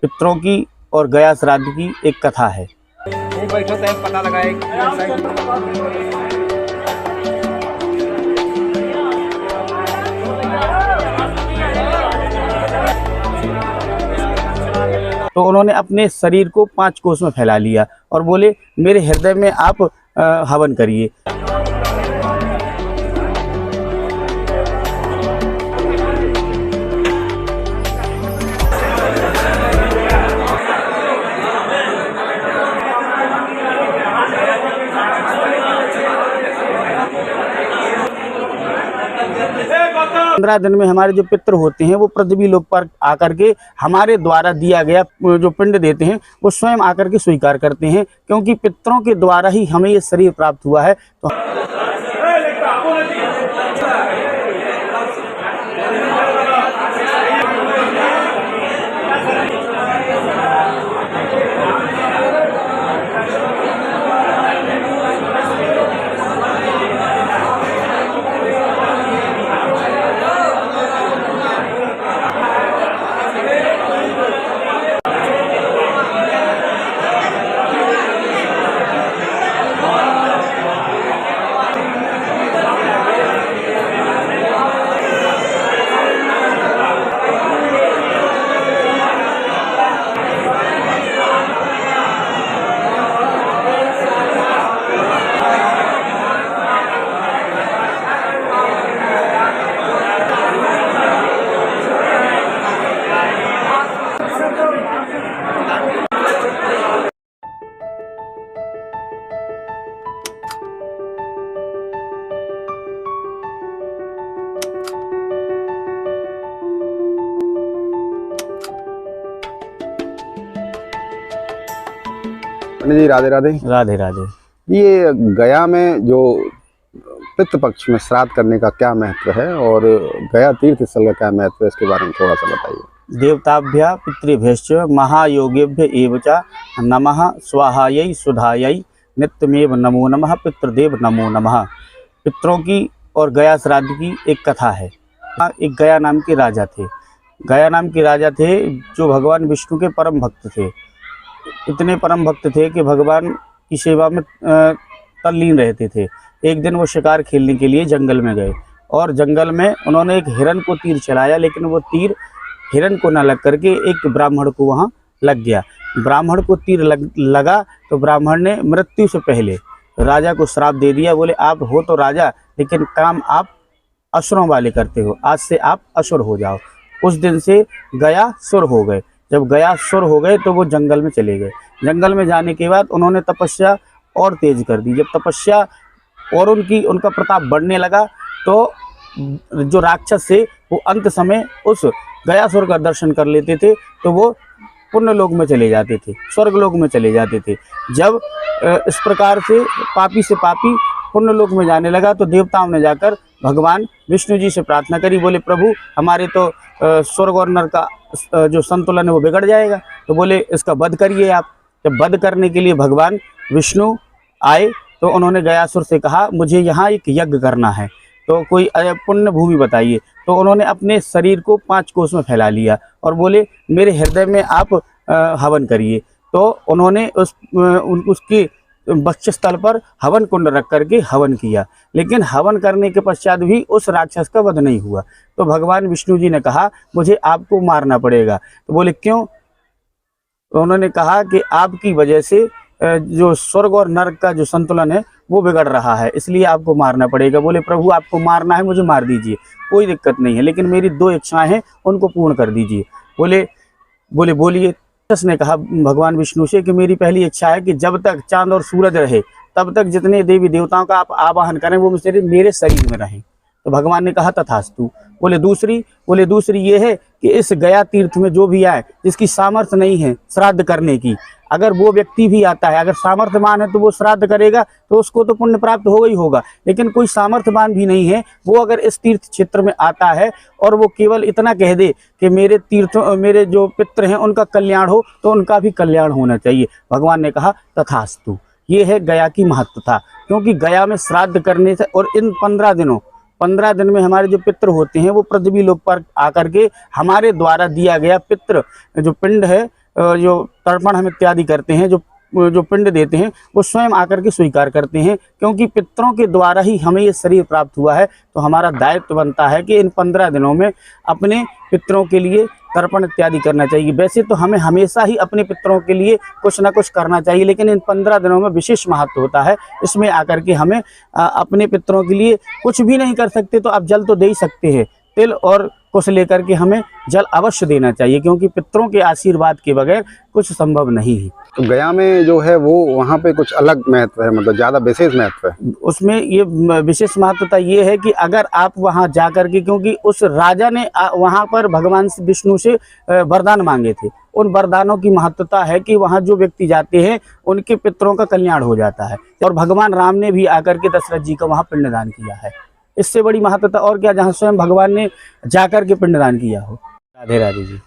पितरों की और गया श्राद्ध की एक कथा है। पता तो उन्होंने अपने शरीर को 5 कोस में फैला लिया और बोले मेरे हृदय में आप हवन करिए। पंद्रह दिन में हमारे जो पितृ होते हैं वो पृथ्वी लोक पर आकर के हमारे द्वारा दिया गया जो पिंड देते हैं वो स्वयं आकर के स्वीकार करते हैं, क्योंकि पितरों के द्वारा ही हमें ये शरीर प्राप्त हुआ है। तो पंडित जी राधे राधे। राधे राधे। ये गया में जो पितृ पक्ष में श्राद्ध करने का क्या महत्व है और गया तीर्थ स्थल का क्या महत्व है, इसके बारे में थोड़ा सा बताइए। देवताभ्य पितृभ्यश्च महायोगेभ्य एव च नमः स्वाहायै सुधायै नित्यमेव नमो नमः पितृदेव नमो नमः। पितरों की और गया श्राद्ध की एक कथा है। एक गया नाम के राजा थे। गया नाम के राजा थे जो भगवान विष्णु के परम भक्त थे। इतने परम भक्त थे कि भगवान की सेवा में तल्लीन रहते थे। एक दिन वो शिकार खेलने के लिए जंगल में गए और जंगल में उन्होंने एक हिरण को तीर चलाया, लेकिन वो तीर हिरण को न लग करके एक ब्राह्मण को वहाँ लग गया। ब्राह्मण को तीर लगा तो ब्राह्मण ने मृत्यु से पहले राजा को श्राप दे दिया। बोले आप हो तो राजा, लेकिन काम आप असुरों वाले करते हो, आज से आप असुर हो जाओ। उस दिन से गया सुर हो गए। जब गया सुर हो गए तो वो जंगल में चले गए। जंगल में जाने के बाद उन्होंने तपस्या और तेज कर दी। जब तपस्या और उनका प्रताप बढ़ने लगा तो जो राक्षस थे वो अंत समय उस गयासुर का दर्शन कर लेते थे तो वो पुण्य लोक में चले जाते थे, स्वर्ग लोक में चले जाते थे। जब इस प्रकार से पापी से पापी पुण्य लोक में जाने लगा तो देवताओं ने जाकर भगवान विष्णु जी से प्रार्थना करी। बोले प्रभु हमारे तो स्वर्ग और नरक का जो संतुलन है वो बिगड़ जाएगा, तो बोले इसका वध करिए आप। जब वध करने के लिए भगवान विष्णु आए तो उन्होंने गयासुर से कहा मुझे यहाँ एक यज्ञ करना है, तो कोई पुण्य भूमि बताइए। तो उन्होंने अपने शरीर को 5 कोस में फैला लिया और बोले मेरे हृदय में आप हवन करिए। तो उन्होंने उसकी वक्षस्थल पर हवन कुंड रख करके हवन किया, लेकिन हवन करने के पश्चात भी उस राक्षस का वध नहीं हुआ। तो भगवान विष्णु जी ने कहा मुझे आपको मारना पड़ेगा। तो बोले क्यों? तो उन्होंने कहा कि आपकी वजह से जो स्वर्ग और नरक का जो संतुलन है वो बिगड़ रहा है, इसलिए आपको मारना पड़ेगा। बोले प्रभु आपको मारना है, मुझे मार दीजिए, कोई दिक्कत नहीं है, लेकिन मेरी 2 इच्छाएं हैं उनको पूर्ण कर दीजिए। बोलिए। ने कहा भगवान विष्णु से कि मेरी पहली इच्छा है कि जब तक चांद और सूरज रहे तब तक जितने देवी देवताओं का आप आवाहन करें वो मेरे शरीर में रहें। तो भगवान ने कहा तथास्तु। बोले दूसरी ये है कि इस गया तीर्थ में जो भी आए जिसकी सामर्थ्य नहीं है श्राद्ध करने की, अगर वो व्यक्ति भी आता है, अगर सामर्थ्यवान है तो वो श्राद्ध करेगा तो उसको तो पुण्य प्राप्त होगा ही होगा, लेकिन कोई सामर्थ्यवान भी नहीं है, वो अगर इस तीर्थ क्षेत्र में आता है और वो केवल इतना कह दे कि मेरे जो पितृ हैं उनका कल्याण हो, तो उनका भी कल्याण होना चाहिए। भगवान ने कहा तथास्तु। ये है गया की महत्वता, क्योंकि गया में श्राद्ध करने से और इन 15 दिन में हमारे जो पितृ होते हैं वो पृथ्वी लोक पर आकर के हमारे द्वारा दिया गया पितृ जो पिंड है जो तर्पण हम इत्यादि करते हैं, जो पिंड देते हैं, वो स्वयं आकर के स्वीकार करते हैं, क्योंकि पितरों के द्वारा ही हमें ये शरीर प्राप्त हुआ है। तो हमारा दायित्व बनता है कि इन 15 दिनों में अपने पितरों के लिए तर्पण इत्यादि करना चाहिए। वैसे तो हमें हमेशा ही अपने पितरों के लिए कुछ ना कुछ करना चाहिए, लेकिन इन 15 दिनों में विशेष महत्व होता है। इसमें आकर के हमें अपने पितरों के लिए कुछ भी नहीं कर सकते तो आप जल तो दे ही सकते हैं। तिल और कुछ लेकर के हमें जल अवश्य देना चाहिए, क्योंकि पितरों के आशीर्वाद के बगैर कुछ संभव नहीं है। तो गया में जो है वो वहाँ पे कुछ अलग महत्व है, मतलब ज़्यादा विशेष महत्व है। उसमें ये विशेष महत्वता ये है कि अगर आप वहाँ जा कर के, क्योंकि उस राजा ने वहाँ पर भगवान विष्णु से वरदान मांगे थे, उन वरदानों की महत्वता है कि वहाँ जो व्यक्ति जाते हैं उनके पितरों का कल्याण हो जाता है। और भगवान राम ने भी आकर के दशरथ जी का वहाँ पिंडदान किया है। इससे बड़ी महत्वता और क्या, जहाँ स्वयं भगवान ने जाकर के पिंडदान किया हो। राधे राधे जी।